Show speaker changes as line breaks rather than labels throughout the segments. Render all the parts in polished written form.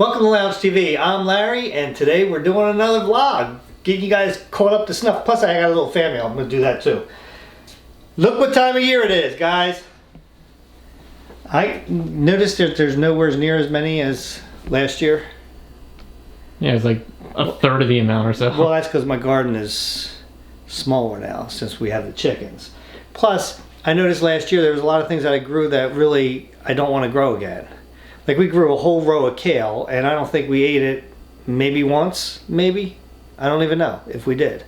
Welcome to Lounge TV. I'm Larry, and today we're doing another vlog. Getting you guys caught up to snuff. Plus, I got a little family. I'm going to do that too. Look what time of year it is, guys. I noticed that there's nowhere near as many as last year.
Yeah, it's like a third of the amount or so.
Well, that's because my garden is smaller now since we have the chickens. Plus, I noticed last year there was a lot of things that I grew that really I don't want to grow again. Like we grew a whole row of kale, and I don't think we ate it maybe once, maybe. I don't even know if we did.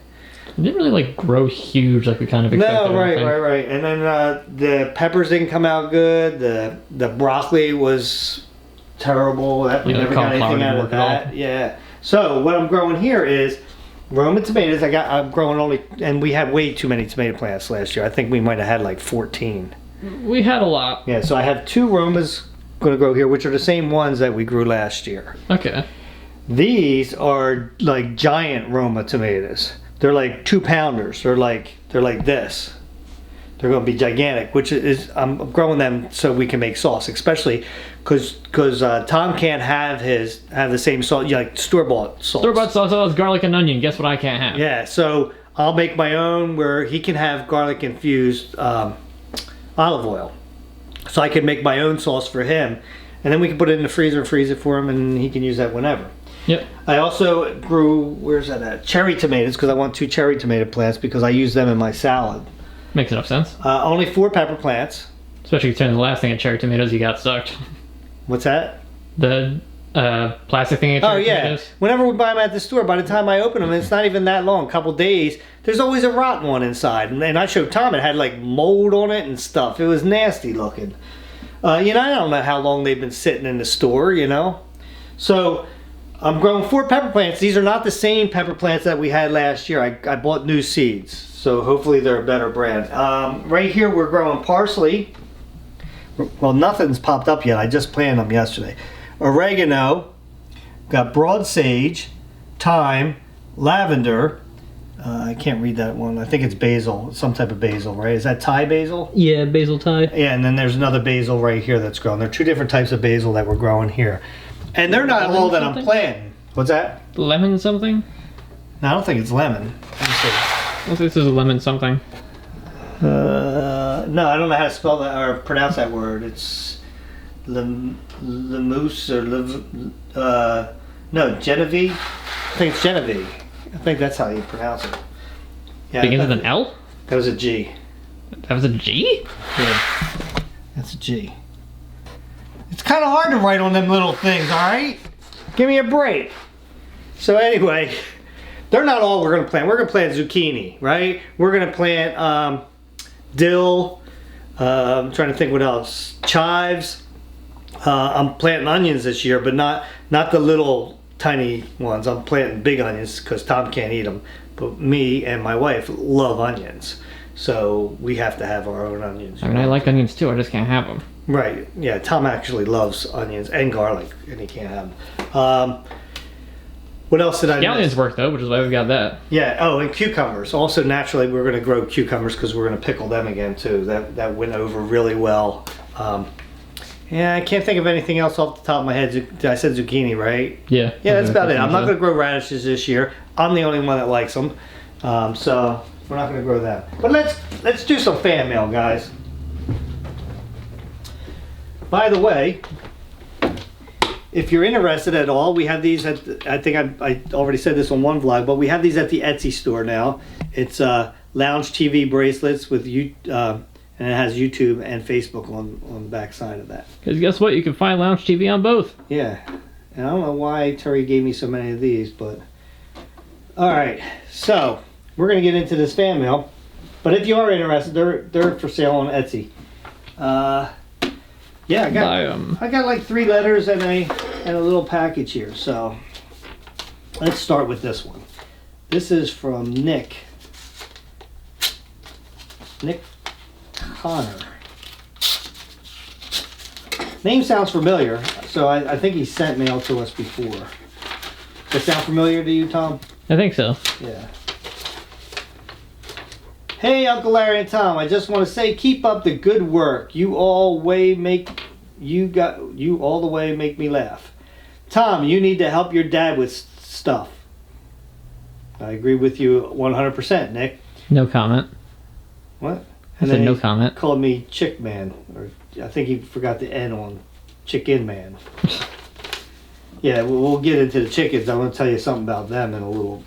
It didn't really like grow huge like we kind of expected.
No, right. And then the peppers didn't come out good. The broccoli was terrible. We never got anything out of that. Yeah. So what I'm growing here is Roman tomatoes. I'm growing only, and we had way too many tomato plants last year. I think we might have had like 14.
We had a lot.
Yeah. So I have 2 Romas going to grow here, which are the same ones that we grew last year.
Okay.
These are like giant Roma tomatoes. They're like 2-pounders. They're like this. They're going to be gigantic, which is I'm growing them so we can make sauce, especially because Tom can't have the same sauce, like store-bought sauce.
Store-bought sauce has garlic and onion. Guess what I can't have?
Yeah, so I'll make my own where he can have garlic-infused olive oil. So I can make my own sauce for him, and then we can put it in the freezer and freeze it for him, and he can use that whenever.
Yep.
I also grew, where's that at? Cherry tomatoes, because I want 2 cherry tomato plants because I use them in my salad.
Makes enough sense.
Only 4 pepper plants.
Especially considering the last thing at cherry tomatoes you got sucked.
What's that?
The plastic thing at cherry tomatoes.
Whenever we buy them at the store, by the time I open them, it's not even that long, a couple days, there's always a rotten one inside. And I showed Tom, it had like mold on it and stuff. It was nasty looking. I don't know how long they've been sitting in the store, So I'm growing 4 pepper plants. These are not the same pepper plants that we had last year. I bought new seeds, so hopefully they're a better brand. Right here we're growing parsley. Well, nothing's popped up yet. I just planted them yesterday. Oregano, got broad sage, thyme, lavender. I can't read that one. I think it's basil, some type of basil, right? Is that Thai basil?
Yeah, basil Thai.
Yeah, and then there's another basil right here that's growing. There are 2 different types of basil that we're growing here. And they're not all that I'm planting. What's that?
Lemon something?
No, I don't think it's lemon. Let me see.
This is a lemon something.
No, I don't know how to spell that or pronounce that word. It's Lemoose or no, Genevieve. I think it's Genevieve. I think that's how you pronounce it. Yeah,
Begins with an L?
That was a G.
That was a G?
Yeah, that's a G. It's kind of hard to write on them little things, all right? Give me a break. So anyway, they're not all we're going to plant. We're going to plant zucchini, right? We're going to plant dill. I'm trying to think what else. Chives. I'm planting onions this year, but not the little tiny ones. I'm planting big onions because Tom can't eat them. But me and my wife love onions. So we have to have our own onions.
I mean, I like onions too. I just can't have them.
Right. Yeah, Tom actually loves onions and garlic, and he can't have them. What else did I miss?
Scallions work though, which is why we've got that.
Yeah. Oh, and cucumbers. Also, naturally, we're going to grow cucumbers because we're going to pickle them again too. That went over really well. Yeah, I can't think of anything else off the top of my head. I said zucchini, right?
Yeah.
Yeah, that's about it. I'm not going to grow radishes this year. I'm the only one that likes them, so we're not going to grow that. But let's do some fan mail, guys. By the way, if you're interested at all, we have these at, I think I already said this on one vlog, but we have these at the Etsy store now. It's Lounge TV bracelets with and it has YouTube and Facebook on the back side of that.
Because guess what? You can find Lounge TV on both.
Yeah. And I don't know why Terry gave me so many of these, but... Alright, so we're going to get into this fan mail. But if you are interested, they're for sale on Etsy. Yeah, I got like 3 letters and a little package here. So let's start with this one. This is from Nick. Nick Connor. Name sounds familiar, so I think he sent mail to us before. Does that sound familiar to you, Tom?
I think so.
Yeah. Hey, Uncle Larry and Tom, I just want to say keep up the good work. You all the way make me laugh. Tom, you need to help your dad with stuff. I agree with you 100%, Nick.
No comment.
What?
I said no comment.
Called me Chick Man, or I think he forgot the N on Chicken Man. Yeah, we'll get into the chickens. I'm going to tell you something about them in a little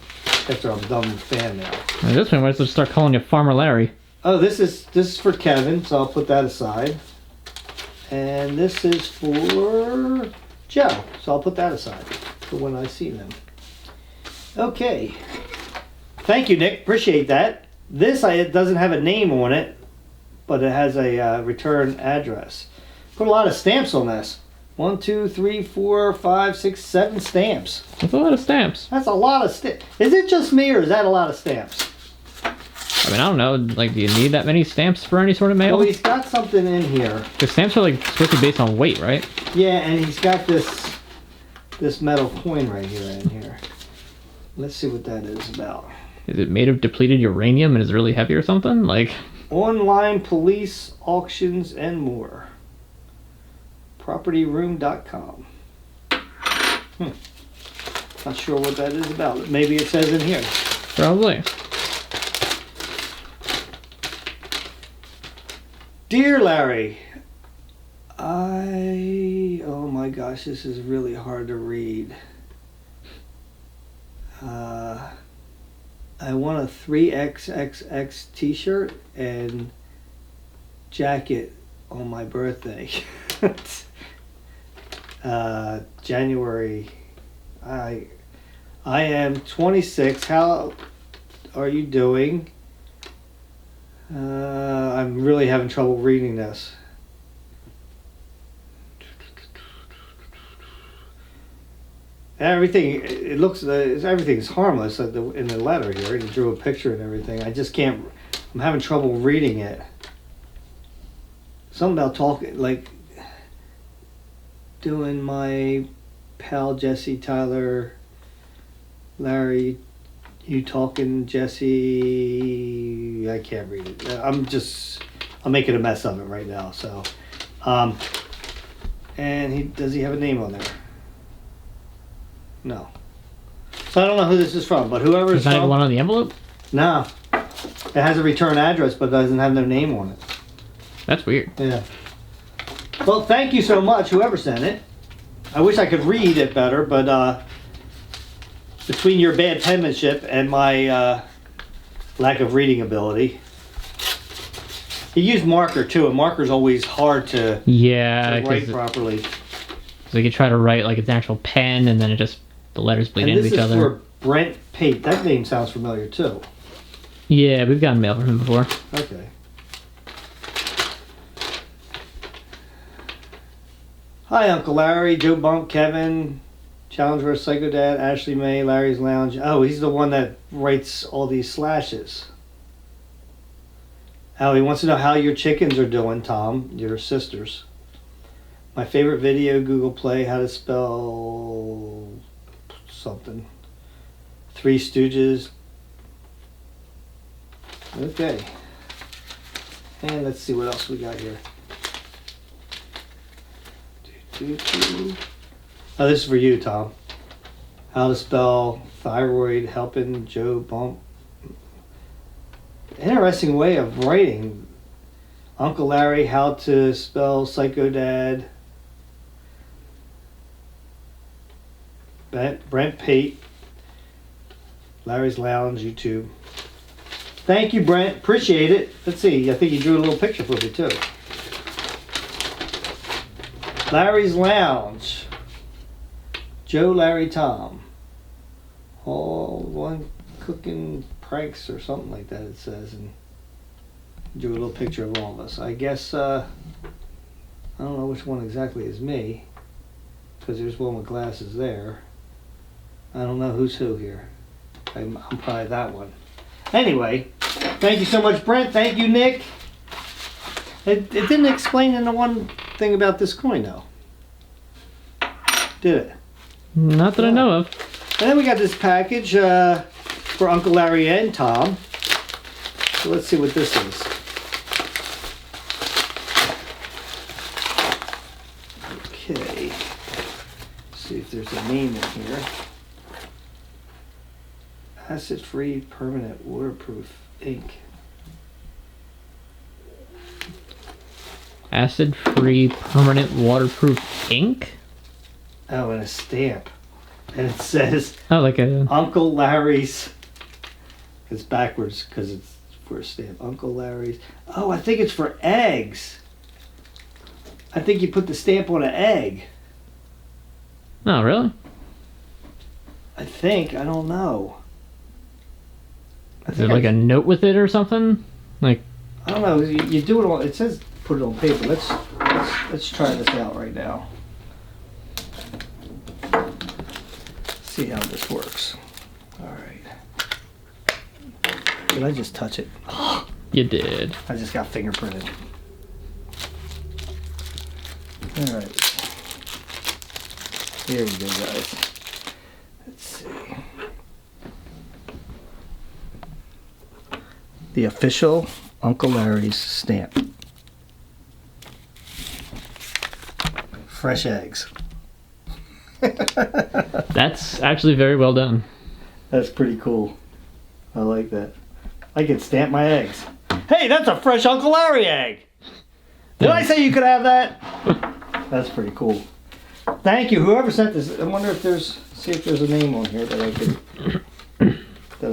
after I'm done with fan mail.
At this point, might as well start calling you Farmer Larry.
Oh, this is for Kevin, so I'll put that aside. And this is for Joe, so I'll put that aside for when I see them. Okay. Thank you, Nick. Appreciate that. This it doesn't have a name on it, but it has a return address. Put a lot of stamps on this. 1, 2, 3, 4, 5, 6, 7 stamps.
That's a lot of stamps.
That's a lot of stamps. Is it just me, or is that a lot of stamps?
I mean, I don't know. Like, do you need that many stamps for any sort of mail?
Well, he's got something in here.
Because stamps are like supposed to be based on weight, right?
Yeah, and he's got this metal coin right here in here. Let's see what that is about.
Is it made of depleted uranium and is really heavy or something? Like,
online police auctions and more. Propertyroom.com. Not sure what that is about. Maybe it says in here.
probably.
Dear Larry, oh my gosh, this is really hard to read. I want a 3XXX t-shirt and jacket on my birthday. January. I am 26. How are you doing? I'm really having trouble reading this. Everything, it looks, everything's harmless in the letter here. He drew a picture and everything. I just can't, I'm having trouble reading it. Something about talking, like, doing my pal Jesse, Tyler, Larry, you talking, Jesse, I can't read it. I'm making a mess of it right now, so. And does he have a name on there? No. So I don't know who this is from, but whoever it's
Is that
from.
even one on the envelope?
No. It has a return address, but doesn't have their name on it.
That's weird.
Yeah. Well, thank you so much, whoever sent it. I wish I could read it better, but between your bad penmanship and my lack of reading ability. He used marker too, and marker's always hard to write properly.
So you could try to write like it's an actual pen, and then it just the letters bleed into each other.
This is for Brent Pate. That name sounds familiar too.
Yeah, we've gotten mail from him before.
Okay. Hi, Uncle Larry, Joe Bump, Kevin, Challenge vs. Psycho Dad, Ashley May, Larry's Lounge. Oh, he's the one that writes all these slashes. Oh, he wants to know how your chickens are doing, Tom, your sisters. My favorite video, Google Play, how to spell something. Three Stooges. Okay. And let's see what else we got here. Oh, this is for you, Tom. How to spell thyroid, helping Joe Bump. Interesting way of writing. Uncle Larry, how to spell Psycho Dad. Brent Pate. Larry's Lounge, YouTube. Thank you, Brent. Appreciate it. Let's see. I think you drew a little picture for me, too. Larry's Lounge. Joe, Larry, Tom. All one cooking pranks or something like that it says. And drew a little picture of all of us. I guess, I don't know which one exactly is me. Because there's one with glasses there. I don't know who's who here. I'm probably that one. Anyway, thank you so much, Brent. Thank you, Nick. It didn't explain in the one thing about this coin, though. Did it?
Not that I know of.
And then we got this package for Uncle Larry and Tom. So let's see what this is. Okay. See if there's a name in here. Acid-free, permanent, waterproof ink.
Acid-free, permanent, waterproof ink?
Oh, and a stamp. And it says
Oh, like a...
Uncle Larry's. It's backwards because it's for a stamp. Uncle Larry's. Oh, I think it's for eggs. I think you put the stamp on an egg.
Oh, really?
I think. I don't know.
Is there like a note with it or something? Like,
I don't know. You do it on. It says put it on paper. Let's try this out right now. See how this works. All right. Did I just touch it?
you did.
I just got fingerprinted. All right. Here we go, guys. Let's see. The official Uncle Larry's stamp. Fresh eggs.
That's actually very well done.
That's pretty cool. I like that. I can stamp my eggs. Hey, that's a fresh Uncle Larry egg. Did I say you could have that? That's pretty cool. Thank you, whoever sent this. I wonder if see if there's a name on here that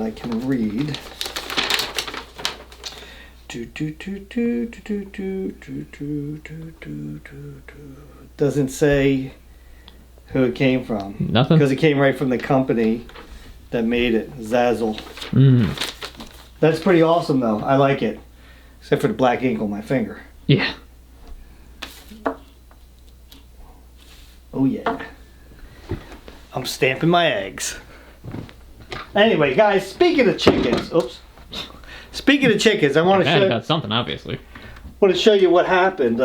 I can read. Doesn't say who it came from.
Nothing.
Because it came right from the company that made it, Zazzle. That's pretty awesome, though. I like it, except for the black ink on my finger.
Yeah.
Oh yeah. I'm stamping my eggs. Anyway, guys, speaking of chickens, Speaking of chickens, I want to show
got something, obviously.
you what happened.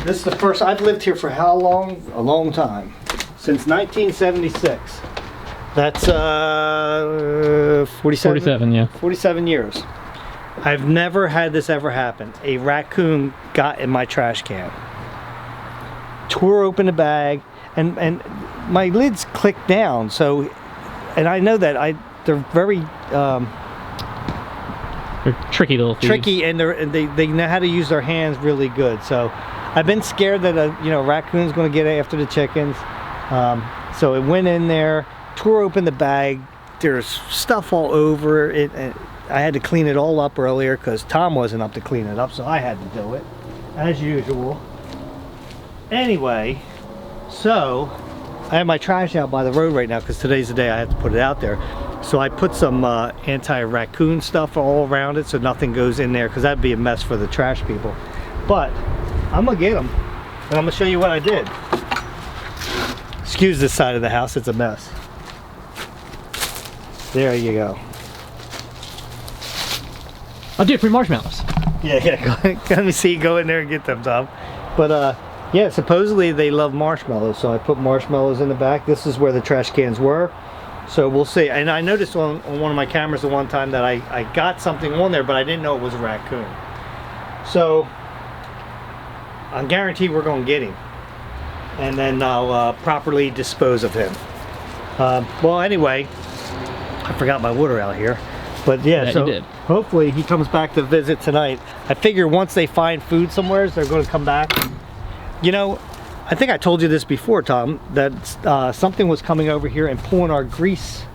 This is the first. I've lived here for how long? A long time. Since 1976. That's 47.
47, yeah.
47 years. I've never had this ever happen. A raccoon got in my trash can, tore open the bag, and my lids clicked down. So, and I know that they're very
they're tricky little thieves.
tricky, and they know how to use their hands really good. So, I've been scared that a raccoon's going to get after the chickens. So it went in there, tore open the bag. There's stuff all over it. And I had to clean it all up earlier because Tom wasn't up to clean it up, so I had to do it, as usual. Anyway, so I have my trash out by the road right now because today's the day I have to put it out there. So I put some anti-raccoon stuff all around it so nothing goes in there because that'd be a mess for the trash people. But I'm gonna get them and I'm gonna show you what I did. Excuse this side of the house, it's a mess. There you go.
I'll do it for marshmallows.
Yeah, let me see, go in there and get them, Tom. But yeah, supposedly they love marshmallows, so I put marshmallows in the back. This is where the trash cans were. So we'll see. And I noticed on one of my cameras the one time that I got something on there, but I didn't know it was a raccoon. So I guarantee we're going to get him. And then I'll properly dispose of him. Well, anyway, I forgot my water out here. But yeah, so hopefully he comes back to visit tonight. I figure once they find food somewhere, they're going to come back. You know, I think I told you this before, Tom, that something was coming over here and pulling our grease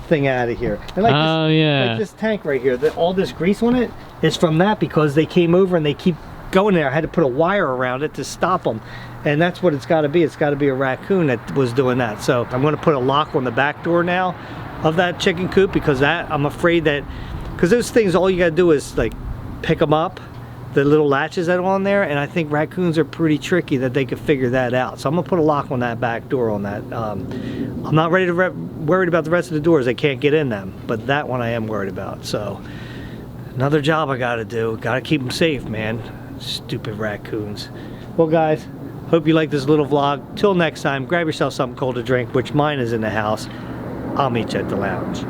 thing out of here. And like like this tank right here, all this grease on it is from that because they came over and they keep going there. I had to put a wire around it to stop them. And that's what it's got to be. It's got to be a raccoon that was doing that. So I'm going to put a lock on the back door now of that chicken coop because I'm afraid that, because those things, all you got to do is like pick them up, the little latches that are on there, and I think raccoons are pretty tricky that they could figure that out. So I'm going to put a lock on that back door on that. I'm not ready to worried about the rest of the doors. They can't get in them, but that one I am worried about. So another job I got to do. Got to keep them safe, man. Stupid raccoons. Well, guys, hope you like this little vlog. Till next time, grab yourself something cold to drink, which mine is in the house. I'll meet you at the lounge.